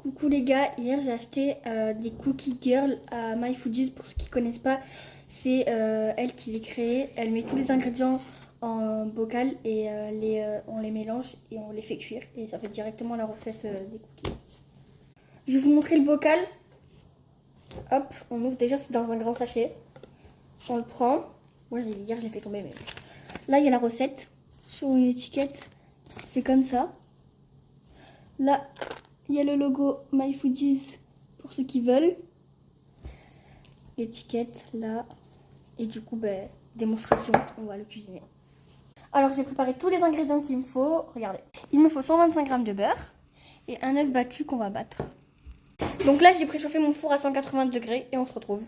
Coucou les gars, hier j'ai acheté des Cookie Girl à MyFoodies. Pour ceux qui ne connaissent pas, c'est elle qui les crée. Elle met tous les ingrédients en bocal et on les mélange et on les fait cuire. Et ça fait directement la recette des cookies. Je vais vous montrer le bocal. Hop, on ouvre déjà, c'est dans un grand sachet. On le prend. Moi hier je l'ai fait tomber, mais là il y a la recette sur une étiquette. C'est comme ça. Là, il y a le logo MyFoodies pour ceux qui veulent. L'étiquette là. Et du coup, démonstration, on va le cuisiner. Alors, j'ai préparé tous les ingrédients qu'il me faut. Regardez. Il me faut 125 g de beurre et un œuf battu qu'on va battre. Donc là, j'ai préchauffé mon four à 180 degrés et on se retrouve.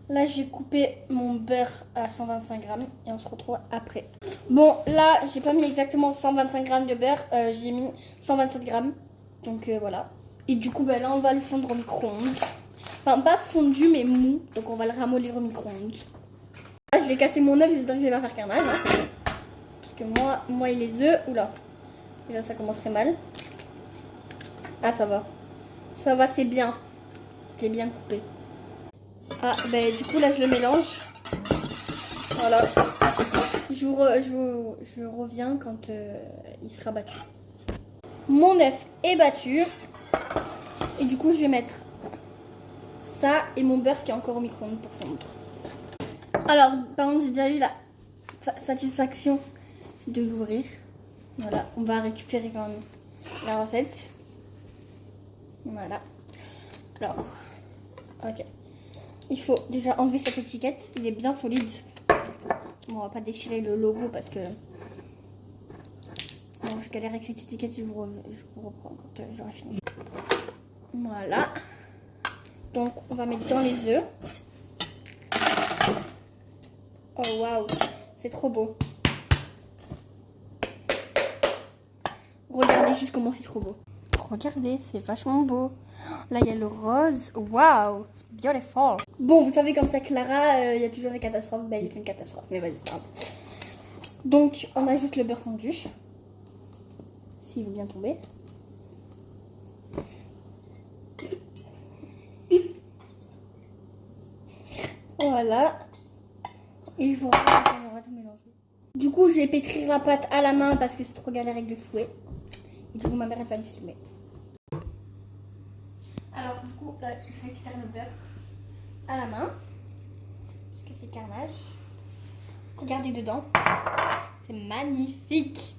Là, j'ai coupé mon beurre à 125 g et on se retrouve après. Bon, là, j'ai pas mis exactement 125 g de beurre. J'ai mis 127 g. Donc voilà. Et du coup, là, on va le fondre au micro-ondes. Enfin, pas fondu, mais mou. Donc on va le ramollir au micro-ondes. Là, je vais casser mon œuf, j'espère que je vais pas faire carnage. Hein. Parce que moi et les œufs, oula. Déjà, ça commencerait mal. Ah, ça va. Ça va, c'est bien. Je l'ai bien coupé. Ah, du coup, là, je le mélange. Voilà. Je reviens quand il sera battu. Mon œuf est battu. Et du coup, je vais mettre ça et mon beurre qui est encore au micro-ondes pour fondre. Alors, par contre, j'ai déjà eu la satisfaction de l'ouvrir. Voilà, on va récupérer quand même la recette. Voilà. Alors, ok. Il faut déjà enlever cette étiquette. Il est bien solide. Bon, on va pas déchirer le logo parce que... Bon, je galère avec cette étiquette. Je vous reprends quand j'aurai fini. Voilà. Donc, on va mettre dans les œufs. Oh, waouh. C'est trop beau. Regardez juste comment c'est trop beau. Regardez, c'est vachement beau. Là, il y a le rose. Waouh, c'est beautiful. Bon, vous savez comme ça, Clara, il y a toujours des catastrophes. Il fait une catastrophe, mais vas-y, c'est grave. Donc, on ajoute le beurre fondu. S'il veut bien tomber. Voilà. Et on va tout mélanger. Du coup, je vais pétrir la pâte à la main parce que c'est trop galère avec le fouet. Et du coup, ma mère, elle va me filmer. Alors, du coup, là, je récupère le beurre à la main. Parce que c'est carnage. Regardez dedans. C'est magnifique.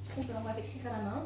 Du coup, on va pétrir à la main.